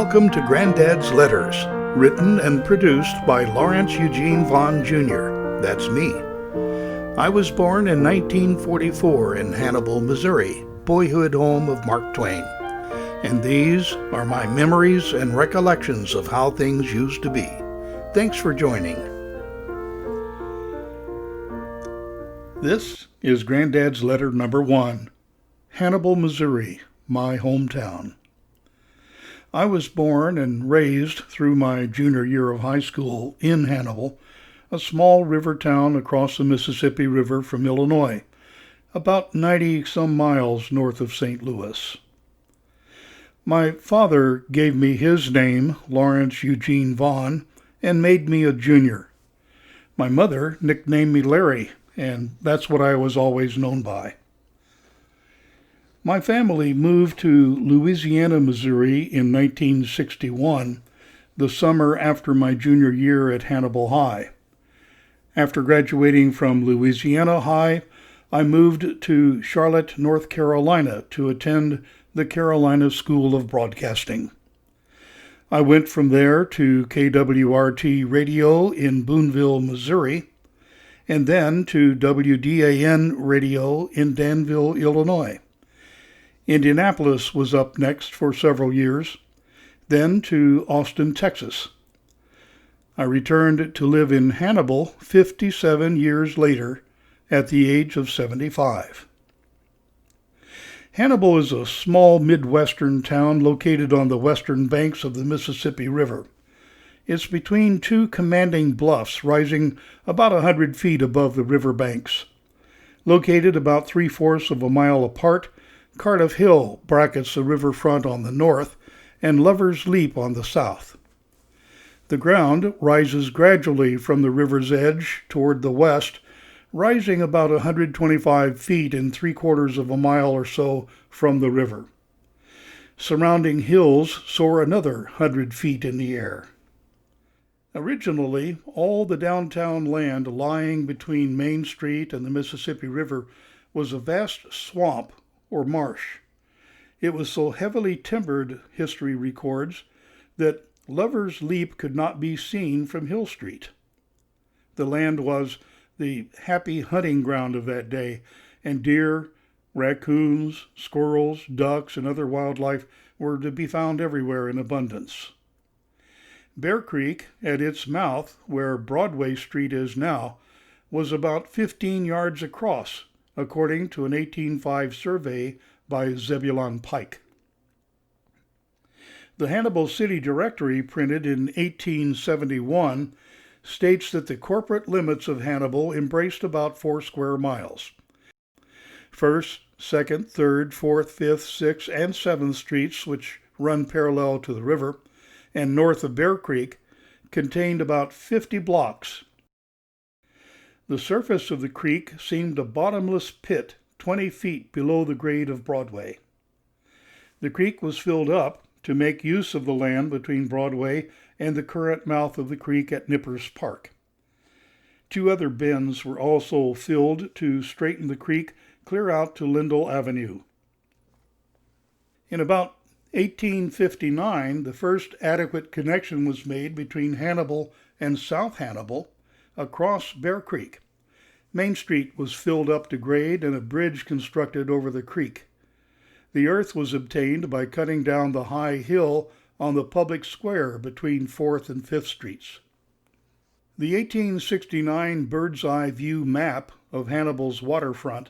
Welcome to Granddad's Letters, written and produced by Lawrence Eugene Vaughn Jr. That's me. I was born in 1944 in Hannibal, Missouri, boyhood home of Mark Twain. And these are my memories and recollections of how things used to be. Thanks for joining. This is Granddad's Letter number 1, Hannibal, Missouri, my hometown. I was born and raised through my junior year of high school in Hannibal, a small river town across the Mississippi River from Illinois, about 90-some miles north of St. Louis. My father gave me his name, Lawrence Eugene Vaughn, and made me a junior. My mother nicknamed me Larry, and that's what I was always known by. My family moved to Louisiana, Missouri in 1961, the summer after my junior year at Hannibal High. After graduating from Louisiana High, I moved to Charlotte, North Carolina to attend the Carolina School of Broadcasting. I went from there to KWRT Radio in Boonville, Missouri, and then to WDAN Radio in Danville, Illinois. Indianapolis was up next for several years, then to Austin, Texas. I returned to live in Hannibal 57 years later at the age of 75. Hannibal is a small Midwestern town located on the western banks of the Mississippi River. It's between two commanding bluffs rising about 100 feet above the river banks. Located about 3/4 of a mile apart, Cardiff Hill brackets the riverfront on the north and Lover's Leap on the south. The ground rises gradually from the river's edge toward the west, rising about 125 feet and 3/4 of a mile or so from the river. Surrounding hills soar another 100 feet in the air. Originally, all the downtown land lying between Main Street and the Mississippi River was a vast swamp or marsh. It was so heavily timbered, history records, that Lover's Leap could not be seen from Hill Street. The land was the happy hunting ground of that day, and deer, raccoons, squirrels, ducks, and other wildlife were to be found everywhere in abundance. Bear Creek, at its mouth, where Broadway Street is now, was about 15 yards across, according to an 1805 survey by Zebulon Pike. The Hannibal City Directory, printed in 1871, states that the corporate limits of Hannibal embraced about 4 square miles. 1st, 2nd, 3rd, 4th, 5th, 6th, and 7th Streets, which run parallel to the river, and north of Bear Creek, contained about 50 blocks. The surface of the creek seemed a bottomless pit 20 feet below the grade of Broadway. The creek was filled up to make use of the land between Broadway and the current mouth of the creek at Nippers Park. 2 other bends were also filled to straighten the creek clear out to Lindell Avenue. In about 1859, the first adequate connection was made between Hannibal and South Hannibal across Bear Creek. Main Street was filled up to grade and a bridge constructed over the creek. The earth was obtained by cutting down the high hill on the public square between 4th and 5th Streets. The 1869 bird's eye view map of Hannibal's waterfront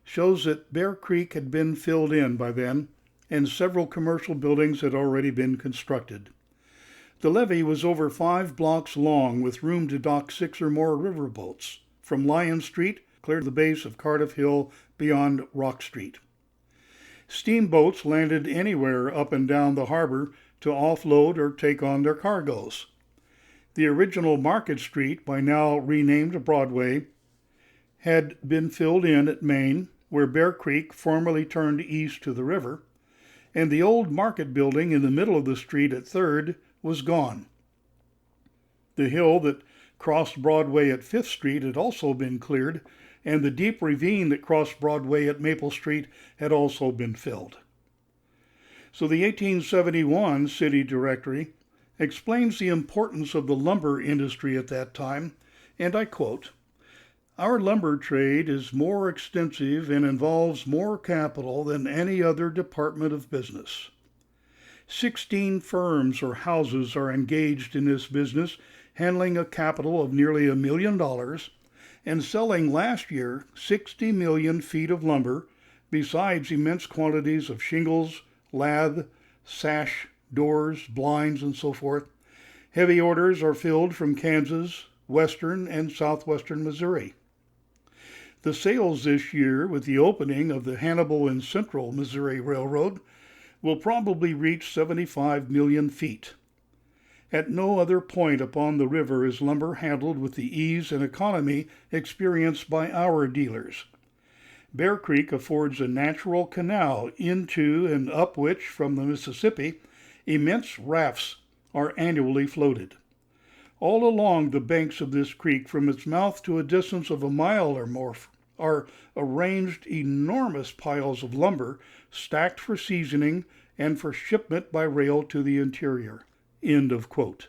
shows that Bear Creek had been filled in by then, and several commercial buildings had already been constructed. The levee was over 5 blocks long, with room to dock 6 or more riverboats, from Lion Street clear to the base of Cardiff Hill beyond Rock Street. Steamboats landed anywhere up and down the harbor to offload or take on their cargoes. The original Market Street, by now renamed Broadway, had been filled in at Main, where Bear Creek formerly turned east to the river, and the old market building in the middle of the street at 3rd was gone. The hill that crossed Broadway at 5th Street had also been cleared, and the deep ravine that crossed Broadway at Maple Street had also been filled. So the 1871 city directory explains the importance of the lumber industry at that time, and I quote, "Our lumber trade is more extensive and involves more capital than any other department of business. 16 firms or houses are engaged in this business, handling a capital of nearly $1 million and selling last year 60 million feet of lumber, besides immense quantities of shingles, lath, sash, doors, blinds, and so forth. Heavy orders are filled from Kansas, western, and southwestern Missouri. The sales this year, with the opening of the Hannibal and Central Missouri Railroad, will probably reach 75 million feet. At no other point upon the river is lumber handled with the ease and economy experienced by our dealers. Bear Creek affords a natural canal into and up which, from the Mississippi, immense rafts are annually floated. All along the banks of this creek, from its mouth to a distance of a mile or more, are arranged enormous piles of lumber stacked for seasoning and for shipment by rail to the interior." End of quote.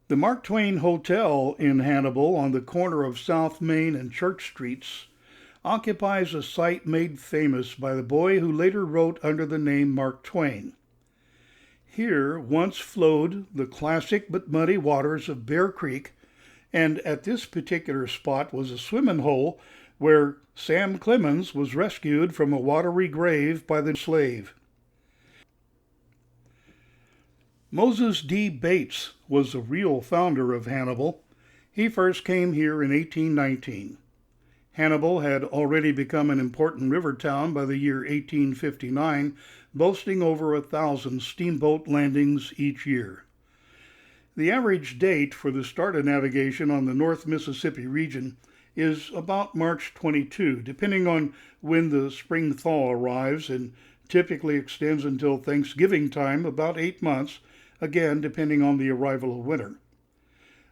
The Mark Twain Hotel in Hannibal, on the corner of South Main and Church Streets, occupies a site made famous by the boy who later wrote under the name Mark Twain. Here once flowed the classic but muddy waters of Bear Creek, and at this particular spot was a swimming hole where Sam Clemens was rescued from a watery grave by the slave. Moses D. Bates was the real founder of Hannibal. He first came here in 1819. Hannibal had already become an important river town by the year 1859, boasting over 1,000 steamboat landings each year. The average date for the start of navigation on the North Mississippi region is about March 22, depending on when the spring thaw arrives, and typically extends until Thanksgiving time, about 8 months, again depending on the arrival of winter.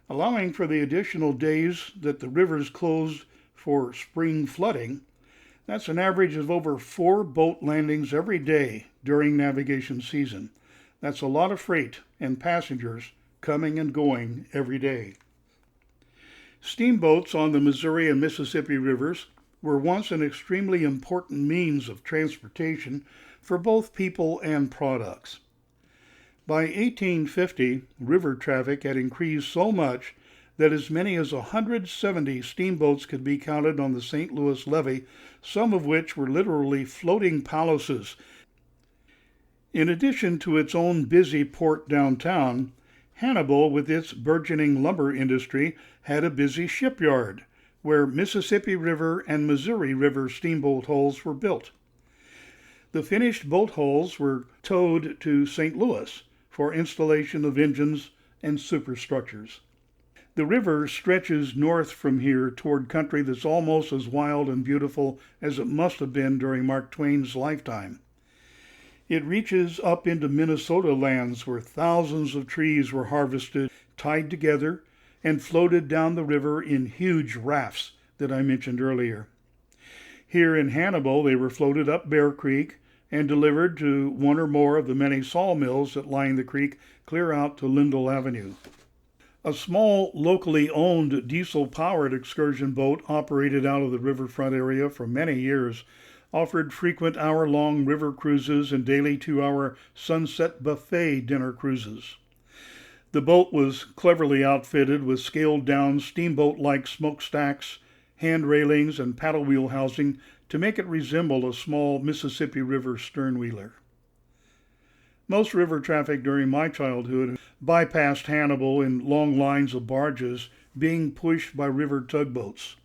Allowing for the additional days that the rivers close for spring flooding, that's an average of over 4 boat landings every day during navigation season. That's a lot of freight and passengers coming and going every day. Steamboats on the Missouri and Mississippi rivers were once an extremely important means of transportation for both people and products. By 1850, river traffic had increased so much that as many as 170 steamboats could be counted on the St. Louis levee, some of which were literally floating palaces. In addition to its own busy port downtown, Hannibal, with its burgeoning lumber industry, had a busy shipyard, where Mississippi River and Missouri River steamboat hulls were built. The finished boat hulls were towed to St. Louis for installation of engines and superstructures. The river stretches north from here toward country that's almost as wild and beautiful as it must have been during Mark Twain's lifetime. It reaches up into Minnesota lands where thousands of trees were harvested, tied together, and floated down the river in huge rafts that I mentioned earlier. Here in Hannibal, they were floated up Bear Creek and delivered to one or more of the many sawmills that line the creek clear out to Lindell Avenue. A small, locally owned diesel-powered excursion boat operated out of the riverfront area for many years, offered frequent hour-long river cruises and daily 2-hour sunset buffet dinner cruises. The boat was cleverly outfitted with scaled-down steamboat-like smokestacks, hand railings, and paddle wheel housing to make it resemble a small Mississippi River sternwheeler. Most river traffic during my childhood bypassed Hannibal in long lines of barges being pushed by river tugboats.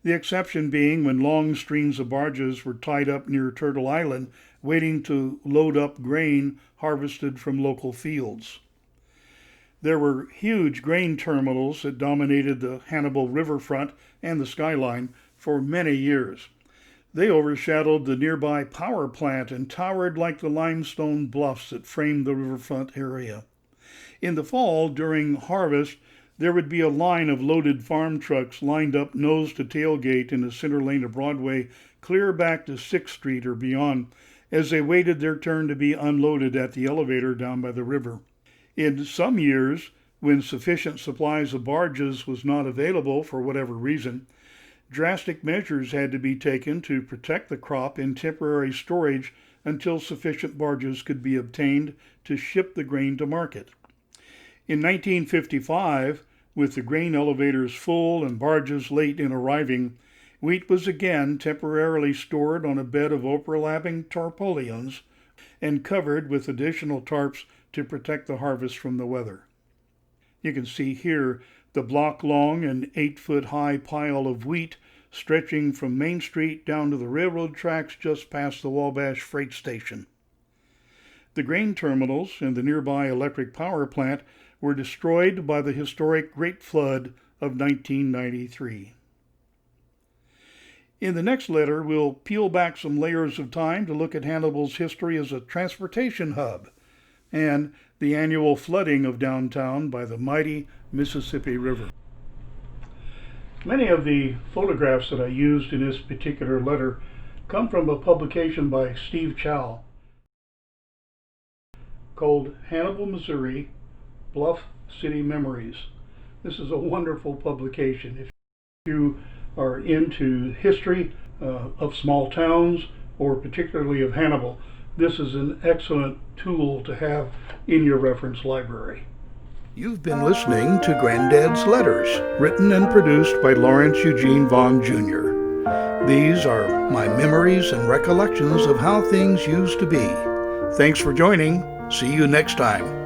The exception being when long streams of barges were tied up near Turtle Island, waiting to load up grain harvested from local fields. There were huge grain terminals that dominated the Hannibal riverfront and the skyline for many years. They overshadowed the nearby power plant and towered like the limestone bluffs that framed the riverfront area. In the fall, during harvest, there would be a line of loaded farm trucks lined up nose to tailgate in the center lane of Broadway, clear back to 6th Street or beyond, as they waited their turn to be unloaded at the elevator down by the river. In some years, when sufficient supplies of barges was not available for whatever reason, drastic measures had to be taken to protect the crop in temporary storage until sufficient barges could be obtained to ship the grain to market. In 1955, with the grain elevators full and barges late in arriving, wheat was again temporarily stored on a bed of overlapping tarpaulins and covered with additional tarps to protect the harvest from the weather. You can see here the block-long and 8-foot-high pile of wheat stretching from Main Street down to the railroad tracks just past the Wabash Freight Station. The grain terminals and the nearby electric power plant were destroyed by the historic Great Flood of 1993. In the next letter, we'll peel back some layers of time to look at Hannibal's history as a transportation hub and the annual flooding of downtown by the mighty Mississippi River. Many of the photographs that I used in this particular letter come from a publication by Steve Chow called Hannibal, Missouri, Bluff City Memories. This is a wonderful publication. If you are into history of small towns, or particularly of Hannibal, this is an excellent tool to have in your reference library. You've been listening to Granddad's Letters, written and produced by Lawrence Eugene Vaughn, Jr. These are my memories and recollections of how things used to be. Thanks for joining. See you next time.